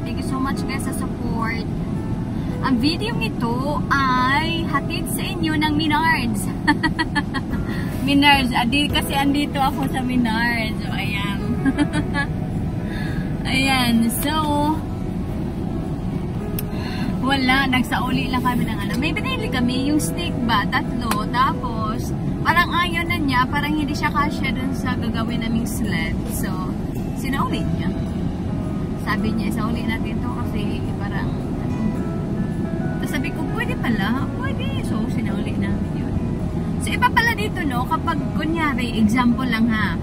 Thank you so much guys sa support. Ang video ito ay hatid sa inyo ng Menards. Menards, kasi andito ako sa Menards. So, ayan. Ayan, so wala, nagsauli lang kami ng ano. May binili kami yung steak ba, 3. Tapos, parang ayaw na niya, parang hindi siya kasya dun sa gagawin naming sled. So, sinauli niya. Sabi niya, isauli natin to kasi parang sabi ko, pwede pala. Pwede. So, sinauli namin yun. So, iba pala dito, no? Kapag, kunyari, example lang ha.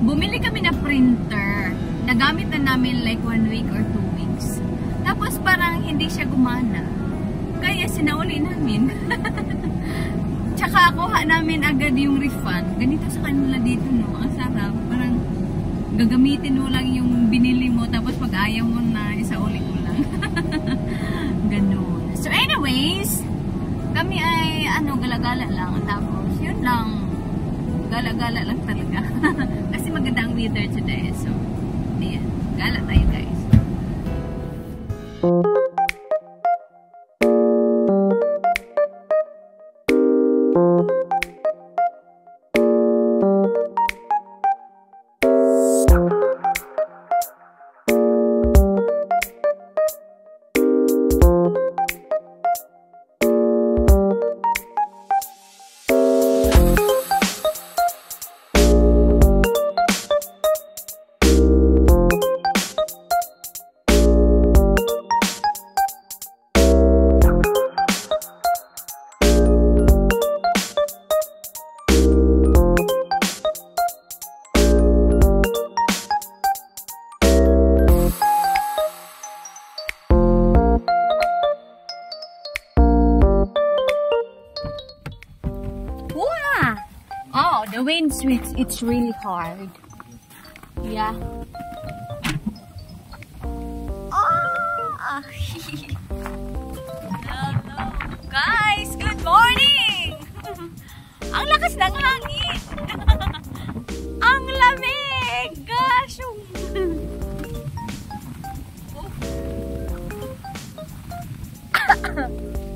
Bumili kami na printer. Nagamit na namin like 1 week or 2 weeks. Tapos, parang hindi siya gumana. Kaya, sinauli namin. Tsaka, kuha namin agad yung refund. Ganito sa kanila dito, no? Ang sarap. Parang, gagamitin mo lang yung binili mo. Tapos, pag ayaw mo na, isauli mo lang. Ganun. So anyways, kami ay gala-gala lang. Tapos yun lang. Gala-gala lang talaga. Kasi maganda ang weather today. So, ayan. Gala tayo guys. Oh, the wind switch, it's really hard. Yeah. Oh! Hello, guys! Good morning! Ang lakas ng hangin! Ang lamig! Gosh!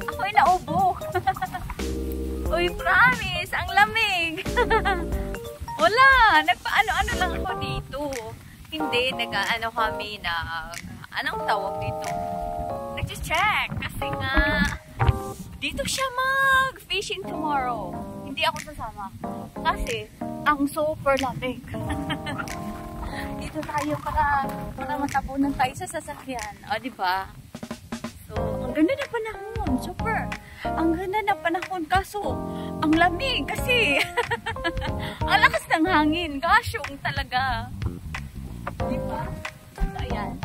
Ako'y naubo. Uy, promise! Ang lamig! Wala! Nagpaano-ano lang ako dito. Hindi, nag-ano kami na... Anong tawag dito? Nag-check! Kasi nga... Dito siya mag-fishing tomorrow. Hindi ako sasama. Kasi, ang super lamig. Dito tayo para matapunan tayo sa sasakyan. O, diba? So, ang ganda na panahon. Super! Ang ganda ng panahon kaso ang lamig kasi ang lakas ng hangin. Gasyong talaga. Diba? So, ayan.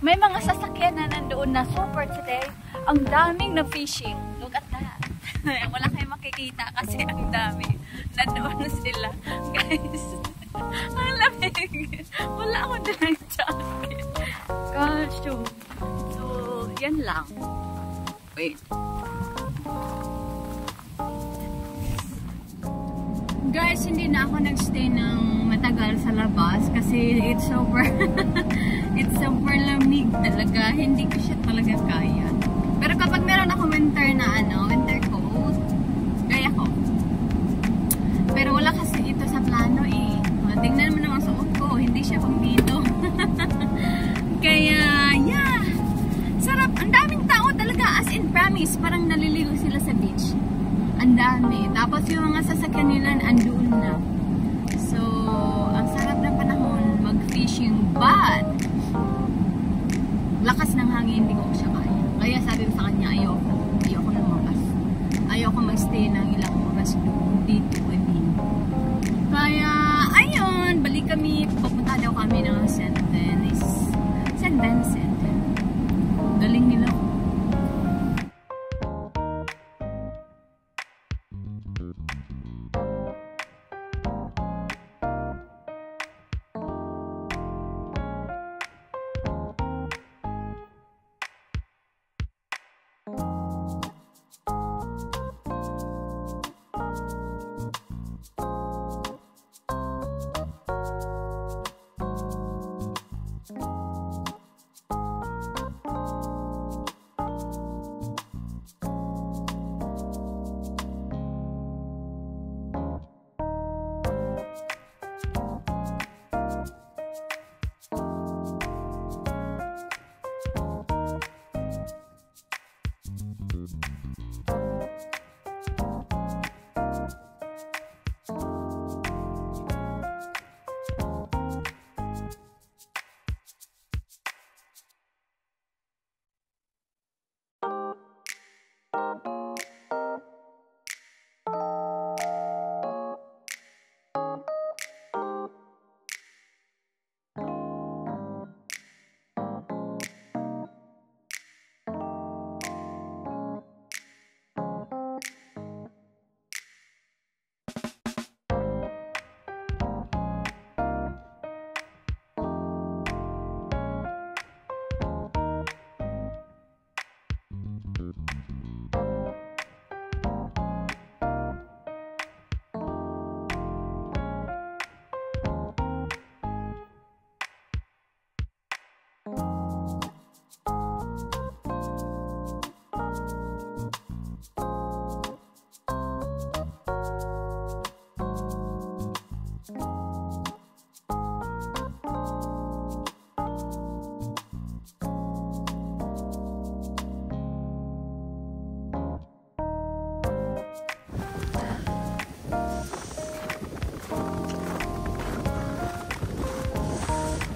May mga sasakyan na nandoon na super today. Ang daming na fishing. Look at that. Wala kayong makikita kasi ang dami. Nandoon na sila. Guys, ang lamig. Wala akong dalang jacket. Gasyong. So, yan lang. Wait. Guys, hindi na ako nagstay ng matagal sa labas kasi it's super it's super lamig talaga. Hindi ko siya talaga kaya. Pero kapag meron ako winter coat, kaya ko. Pero wala kasi ito sa plano eh. Tingnan mo naman suot ko, hindi siya pang dito. Kaya, yeah. Sarap, ang daming tao talaga, as in promise, parang naliligo sila sa beach. Ang dami. Tapos yung mga sasakyan nila andoon na. So, ang sarap ng panahon mag-fishing, but lakas ng hangin, hindi ko siya kaya. Kaya sabi ko sa kanya, ayoko lumabas. Ayoko mag-stay ng ilang oras dito, I mean. Kaya, ayun, balik kami, pupunta daw kami ng St. Vincent. Galing nila.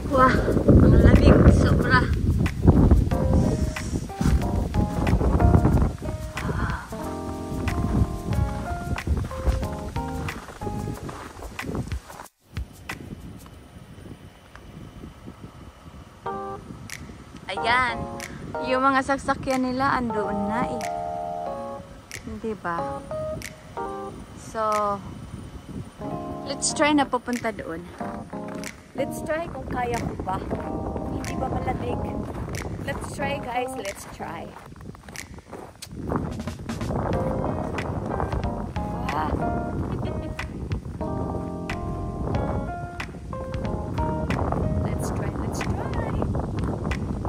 Wah, ang lamig, sobra. Ayan, yung mga sasakyan nila andoon na eh. Hindi ba? So, let's try na pupunta doon. Let's try kung kaya ko ba. Hindi ba malamig? Let's try guys, let's try. Ah. Let's try, let's try.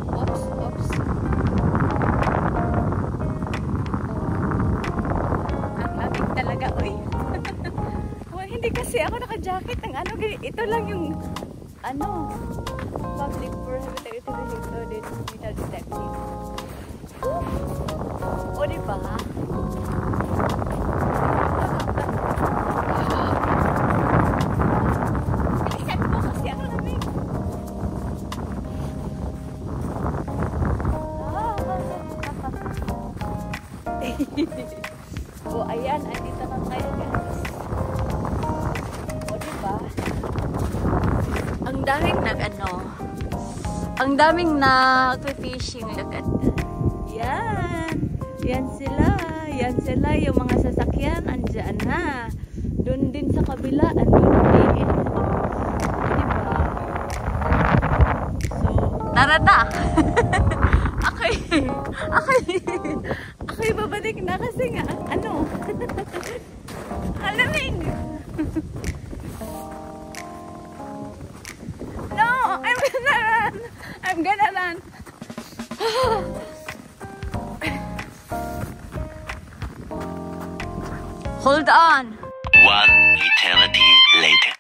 Oops, oops. Ang lamig talaga, uy. Oh, hindi kasi ako naka-jacket. Ang ano, ito lang yung public prohibited metal detecting. O, diba? Bilisan mo kasi ang lamig. O, ayan, andito na tayo guys. O, diba? Ang daming nag-fishing. Look at that. Yan sila yung mga sasakyan andyan na. Doon din sa kabila andun din. Diba? So, tara na. Ako'y babalik na kasi nga alamig. I'm gonna run. Hold on. One eternity later.